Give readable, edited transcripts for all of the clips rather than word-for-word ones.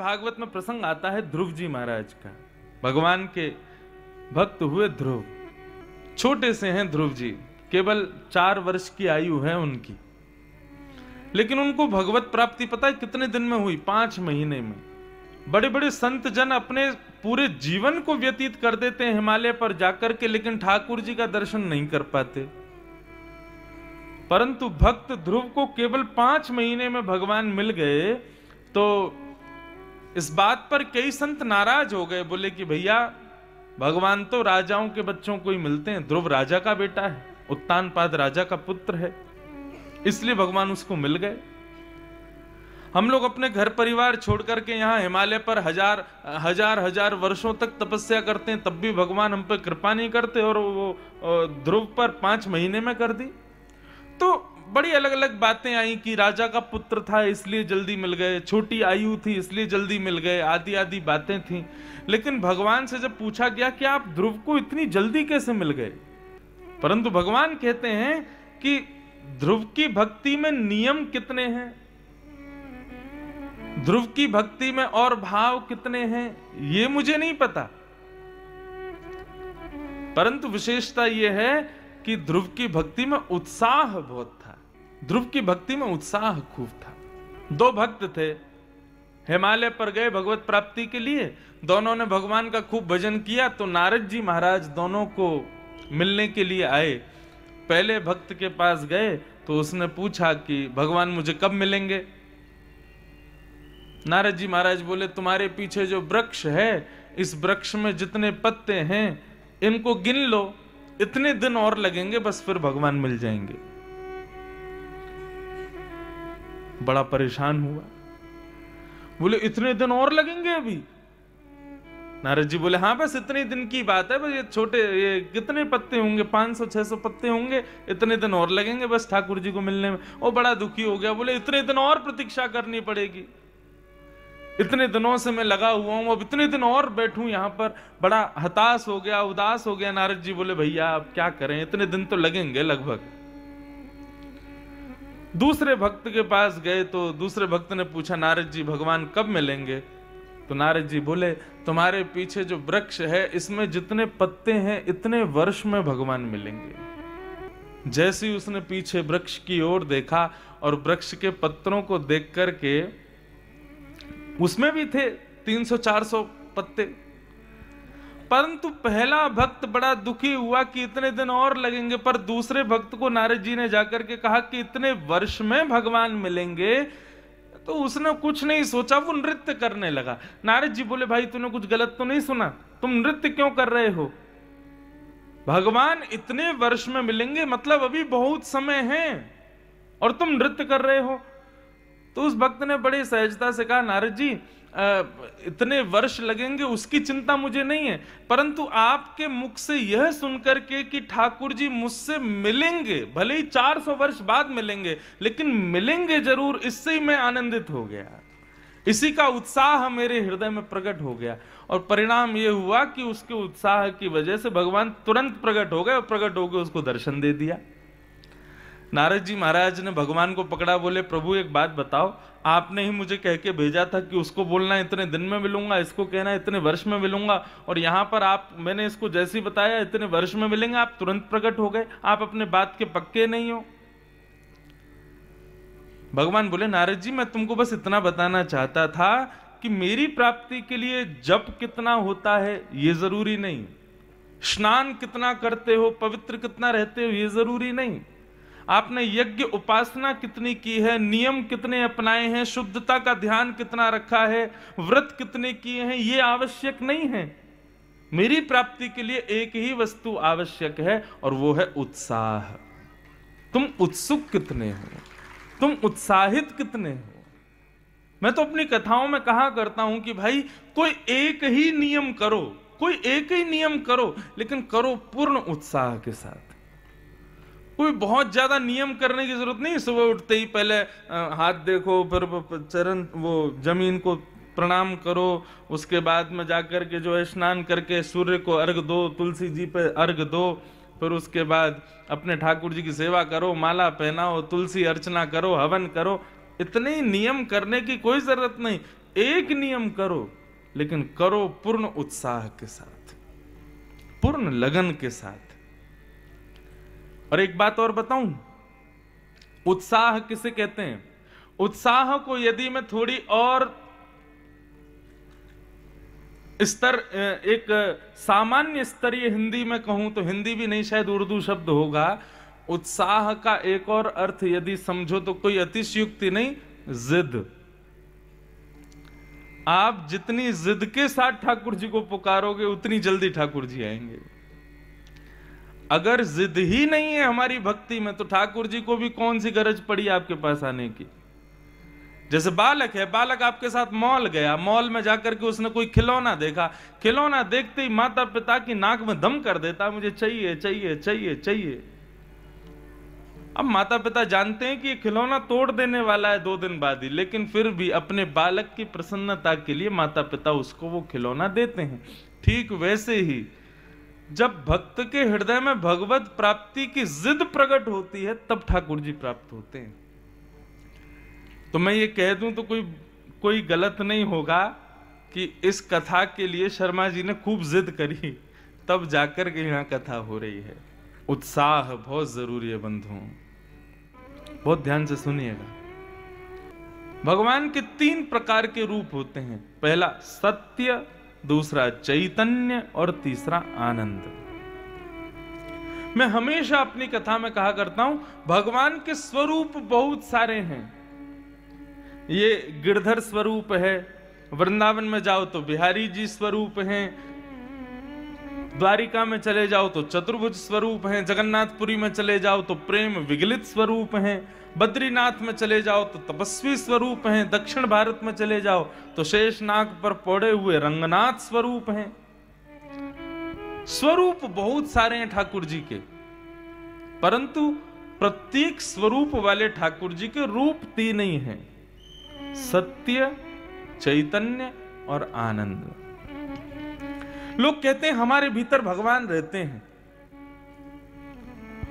भागवत में प्रसंग आता है ध्रुव जी महाराज का। भगवान के भक्त हुए ध्रुव, छोटे से हैं ध्रुव जी, केवल 4 वर्ष की आयु है उनकी, लेकिन उनको भगवत प्राप्ति पता है कितने दिन में हुई? 5 महीने में। बड़े बड़े संत जन अपने पूरे जीवन को व्यतीत कर देते हैं हिमालय पर जाकर के, लेकिन ठाकुर जी का दर्शन नहीं कर पाते। परंतु भक्त ध्रुव को केवल 5 महीने में भगवान मिल गए। तो इस बात पर कई संत नाराज हो गए, बोले कि भैया भगवान तो राजाओं के बच्चों को ही मिलते हैं, ध्रुव राजा का बेटा है, उत्तानपाद राजा का पुत्र है, इसलिए भगवान उसको मिल गए। हम लोग अपने घर परिवार छोड़ करके यहाँ हिमालय पर हजार वर्षों तक तपस्या करते हैं, तब भी भगवान हम पे कृपा नहीं करते, और वो ध्रुव पर 5 महीने में कर दी। तो बड़ी अलग अलग बातें आई कि राजा का पुत्र था इसलिए जल्दी मिल गए, छोटी आयु थी इसलिए जल्दी मिल गए, आदि आदि बातें थी। लेकिन भगवान से जब पूछा गया कि आप ध्रुव को इतनी जल्दी कैसे मिल गए, परंतु भगवान कहते हैं कि ध्रुव की भक्ति में नियम कितने हैं, ध्रुव की भक्ति में और भाव कितने हैं, ये मुझे नहीं पता, परंतु विशेषता यह है कि ध्रुव की भक्ति में उत्साह बहुत था। ध्रुव की भक्ति में उत्साह खूब था। 2 भक्त थे, हिमालय पर गए भगवत प्राप्ति के लिए, दोनों ने भगवान का खूब भजन किया। तो नारद जी महाराज दोनों को मिलने के लिए आए। पहले भक्त के पास गए तो उसने पूछा कि भगवान मुझे कब मिलेंगे? नारद जी महाराज बोले तुम्हारे पीछे जो वृक्ष है, इस वृक्ष में जितने पत्ते हैं इनको गिन लो, इतने दिन और लगेंगे, बस फिर भगवान मिल जाएंगे। बड़ा परेशान हुआ, बोले इतने दिन और लगेंगे अभी? नारद जी बोले हाँ बस इतने दिन की बात है, बस ये छोटे ये कितने पत्ते होंगे, 500-600 पत्ते होंगे, इतने दिन और लगेंगे बस ठाकुर जी को मिलने में। वो बड़ा दुखी हो गया, बोले इतने दिन और प्रतीक्षा करनी पड़ेगी, इतने दिनों से मैं लगा हुआ हूं, अब इतने दिन और बैठूं यहां पर। बड़ा हताश हो गया, उदास हो गया। नारद जी बोले भैया अब क्या करें, इतने दिन तो लगेंगे लगभग। दूसरे भक्त के पास गए तो दूसरे भक्त ने पूछा नारद जी भगवान कब मिलेंगे? तो नारद जी बोले तुम्हारे पीछे जो वृक्ष है इसमें जितने पत्ते हैं इतने वर्ष में भगवान मिलेंगे। जैसे ही उसने पीछे वृक्ष की ओर देखा और वृक्ष के पत्तों को देख करके, उसमें भी थे 300-400 पत्ते, परंतु पहला भक्त बड़ा दुखी हुआ कि इतने दिन और लगेंगे। पर दूसरे भक्त को नारद जी ने जाकर के कहा कि इतने वर्ष में भगवान मिलेंगे, तो उसने कुछ नहीं सोचा, वो नृत्य करने लगा। नारद जी बोले भाई तूने कुछ गलत तो नहीं सुना, तुम नृत्य क्यों कर रहे हो? भगवान इतने वर्ष में मिलेंगे मतलब अभी बहुत समय है और तुम नृत्य कर रहे हो। तो उस भक्त ने बड़ी सहजता से कहा नारद जी इतने वर्ष लगेंगे उसकी चिंता मुझे नहीं है, परंतु आपके मुख से यह सुनकर के कि ठाकुर जी मुझसे मिलेंगे, भले ही 400 वर्ष बाद मिलेंगे लेकिन मिलेंगे जरूर, इससे ही मैं आनंदित हो गया। इसी का उत्साह मेरे हृदय में प्रकट हो गया और परिणाम यह हुआ कि उसके उत्साह की वजह से भगवान तुरंत प्रकट हो गए और प्रकट होकर उसको दर्शन दे दिया। नारद जी महाराज ने भगवान को पकड़ा, बोले प्रभु एक बात बताओ, आपने ही मुझे कह के भेजा था कि उसको बोलना इतने दिन में मिलूंगा, इसको कहना इतने वर्ष में मिलूंगा, और यहाँ पर मैंने इसको जैसे ही बताया इतने वर्ष में मिलेंगे, आप तुरंत प्रकट हो गए, आप अपने बात के पक्के नहीं हो। भगवान बोले नारद जी मैं तुमको बस इतना बताना चाहता था कि मेरी प्राप्ति के लिए जप कितना होता है ये जरूरी नहीं, स्नान कितना करते हो, पवित्र कितना रहते हो ये जरूरी नहीं, आपने यज्ञ उपासना कितनी की है, नियम कितने अपनाए हैं, शुद्धता का ध्यान कितना रखा है, व्रत कितने किए हैं, ये आवश्यक नहीं है। मेरी प्राप्ति के लिए एक ही वस्तु आवश्यक है और वो है उत्साह। तुम उत्सुक कितने हो, तुम उत्साहित कितने हो। मैं तो अपनी कथाओं में कहा करता हूं कि भाई कोई एक ही नियम करो, कोई एक ही नियम करो, लेकिन करो पूर्ण उत्साह के साथ। कोई बहुत ज्यादा नियम करने की जरूरत नहीं। सुबह उठते ही पहले हाथ देखो, फिर चरण वो जमीन को प्रणाम करो, उसके बाद में जाकर के जो है स्नान करके सूर्य को अर्घ दो, तुलसी जी पे अर्घ दो, फिर उसके बाद अपने ठाकुर जी की सेवा करो, माला पहनाओ, तुलसी अर्चना करो, हवन करो। इतने नियम करने की कोई जरूरत नहीं। एक नियम करो, लेकिन करो पूर्ण उत्साह के साथ, पूर्ण लगन के साथ। और एक बात और बताऊं, उत्साह किसे कहते हैं? उत्साह को यदि मैं थोड़ी और स्तर, एक सामान्य स्तरीय हिंदी में कहूं तो, हिंदी भी नहीं शायद उर्दू शब्द होगा, उत्साह का एक और अर्थ यदि समझो तो कोई अतिशयोक्ति नहीं, जिद। आप जितनी जिद के साथ ठाकुर जी को पुकारोगे उतनी जल्दी ठाकुर जी आएंगे। अगर जिद ही नहीं है हमारी भक्ति में तो ठाकुर जी को भी कौन सी गरज पड़ी आपके पास आने की। जैसे बालक है, बालक आपके साथ मॉल गया, मॉल में जाकर के उसने कोई खिलौना देखा, खिलौना देखते ही माता पिता की नाक में दम कर देता, मुझे चाहिए चाहिए चाहिए चाहिए। अब माता पिता जानते हैं कि ये खिलौना तोड़ देने वाला है 2 दिन बाद ही, लेकिन फिर भी अपने बालक की प्रसन्नता के लिए माता पिता उसको वो खिलौना देते हैं। ठीक वैसे ही जब भक्त के हृदय में भगवत प्राप्ति की जिद प्रकट होती है तब ठाकुर जी प्राप्त होते हैं। तो मैं ये कह दूं तो कोई गलत नहीं होगा कि इस कथा के लिए शर्मा जी ने खूब जिद करी, तब जाकर के यहां कथा हो रही है। उत्साह बहुत जरूरी है बंधुओं, बहुत ध्यान से सुनिएगा। भगवान के 3 प्रकार के रूप होते हैं, पहला सत्य, दूसरा चैतन्य और तीसरा आनंद। मैं हमेशा अपनी कथा में कहा करता हूं, भगवान के स्वरूप बहुत सारे हैं। ये गिरधर स्वरूप है, वृंदावन में जाओ तो बिहारी जी स्वरूप हैं, द्वारिका में चले जाओ तो चतुर्भुज स्वरूप हैं, जगन्नाथपुरी में चले जाओ तो प्रेम विगलित स्वरूप हैं, बद्रीनाथ में चले जाओ तो तपस्वी स्वरूप हैं, दक्षिण भारत में चले जाओ तो शेषनाग पर पड़े हुए रंगनाथ स्वरूप हैं। स्वरूप बहुत सारे हैं ठाकुर जी के, परंतु प्रत्येक स्वरूप वाले ठाकुर जी के रूप 3 ही हैं, सत्य, चैतन्य और आनंद। लोग कहते हैं हमारे भीतर भगवान रहते हैं,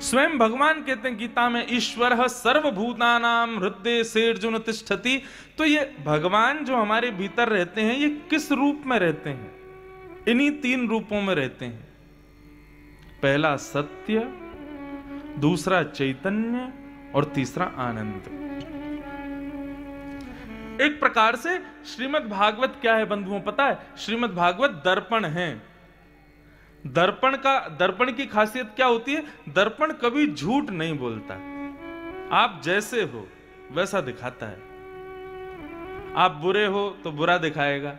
स्वयं भगवान कहते हैं गीता में, ईश्वरः सर्वभूतानां हृदये सेर्जुन तिष्ठति। तो ये भगवान जो हमारे भीतर रहते हैं ये किस रूप में रहते हैं? इन्हीं 3 रूपों में रहते हैं, पहला सत्य, दूसरा चैतन्य और तीसरा आनंद। एक प्रकार से श्रीमद् भागवत क्या है बंधुओं पता है? श्रीमद् भागवत दर्पण है। दर्पण की खासियत क्या होती है? दर्पण कभी झूठ नहीं बोलता, आप जैसे हो वैसा दिखाता है। आप बुरे हो तो बुरा दिखाएगा,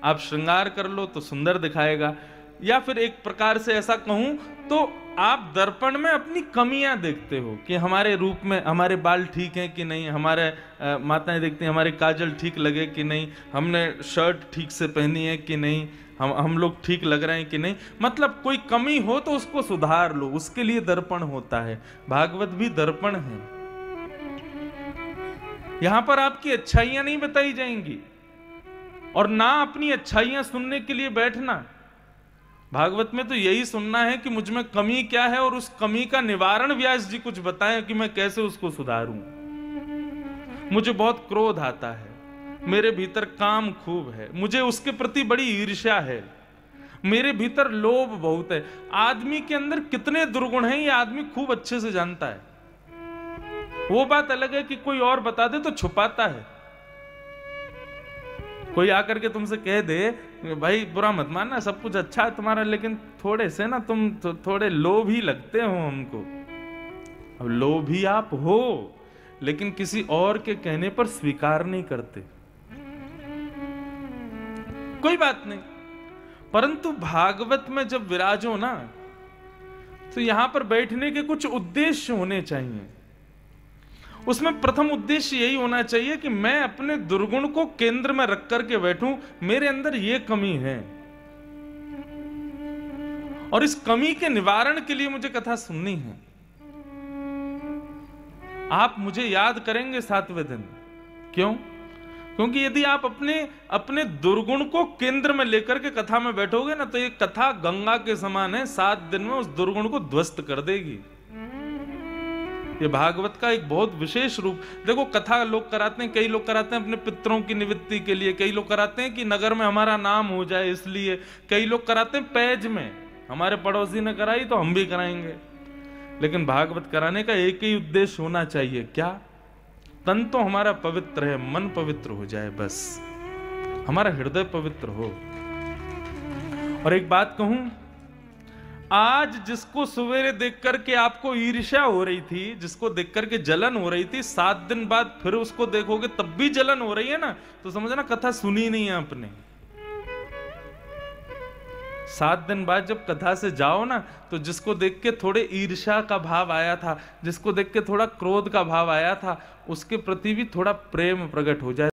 आप श्रृंगार कर लो तो सुंदर दिखाएगा, या फिर एक प्रकार से ऐसा कहूं तो आप दर्पण में अपनी कमियां देखते हो कि हमारे रूप में हमारे बाल ठीक हैं कि नहीं, हमारे माताएं देखती हैं हमारे काजल ठीक लगे कि नहीं, हमने शर्ट ठीक से पहनी है कि नहीं, हम लोग ठीक लग रहे हैं कि नहीं। मतलब कोई कमी हो तो उसको सुधार लो, उसके लिए दर्पण होता है। भागवत भी दर्पण है। यहां पर आपकी अच्छाइयां नहीं बताई जाएंगी, और ना अपनी अच्छाइयां सुनने के लिए बैठना। भागवत में तो यही सुनना है कि मुझ में कमी क्या है और उस कमी का निवारण व्यास जी कुछ बताएं कि मैं कैसे उसको सुधारूं। मुझे बहुत क्रोध आता है, मेरे भीतर काम खूब है, मुझे उसके प्रति बड़ी ईर्ष्या है, मेरे भीतर लोभ बहुत है। आदमी के अंदर कितने दुर्गुण हैं ये आदमी खूब अच्छे से जानता है। वो बात अलग है कि कोई और बता दे तो छुपाता है। कोई आकर के तुमसे कह दे भाई बुरा मत मानना, सब कुछ अच्छा है तुम्हारा, लेकिन थोड़े से ना तुम थोड़े लोभी लगते हो हमको। अब लोभी आप हो, लेकिन किसी और के कहने पर स्वीकार नहीं करते, कोई बात नहीं। परंतु भागवत में जब विराजो ना, तो यहां पर बैठने के कुछ उद्देश्य होने चाहिए। उसमें प्रथम उद्देश्य यही होना चाहिए कि मैं अपने दुर्गुण को केंद्र में रख करके बैठूं, मेरे अंदर यह कमी है और इस कमी के निवारण के लिए मुझे कथा सुननी है। आप मुझे याद करेंगे 7वें दिन। क्यों? क्योंकि यदि आप अपने दुर्गुण को केंद्र में लेकर के कथा में बैठोगे ना, तो ये कथा गंगा के समान है, 7 दिन में उस दुर्गुण को ध्वस्त कर देगी। ये भागवत का एक बहुत विशेष रूप। देखो कथा लोग कराते हैं, कई लोग कराते हैं अपने पितरों की निवृत्ति के लिए, कई लोग कराते हैं कि नगर में हमारा नाम हो जाए इसलिए, कई लोग कराते हैं पैज में, हमारे पड़ोसी ने कराई तो हम भी कराएंगे। लेकिन भागवत कराने का एक ही उद्देश्य होना चाहिए, क्या? तन तो हमारा पवित्र है, मन पवित्र हो जाए, बस हमारा हृदय पवित्र हो। और एक बात कहूं, आज जिसको सवेरे देख करके आपको ईर्ष्या हो रही थी, जिसको देख करके जलन हो रही थी, 7 दिन बाद फिर उसको देखोगे तब भी जलन हो रही है ना, तो समझना कथा सुनी नहीं है आपने। 7 दिन बाद जब कथा से जाओ ना, तो जिसको देख के थोड़े ईर्ष्या का भाव आया था, जिसको देख के थोड़ा क्रोध का भाव आया था, उसके प्रति भी थोड़ा प्रेम प्रकट हो जाए।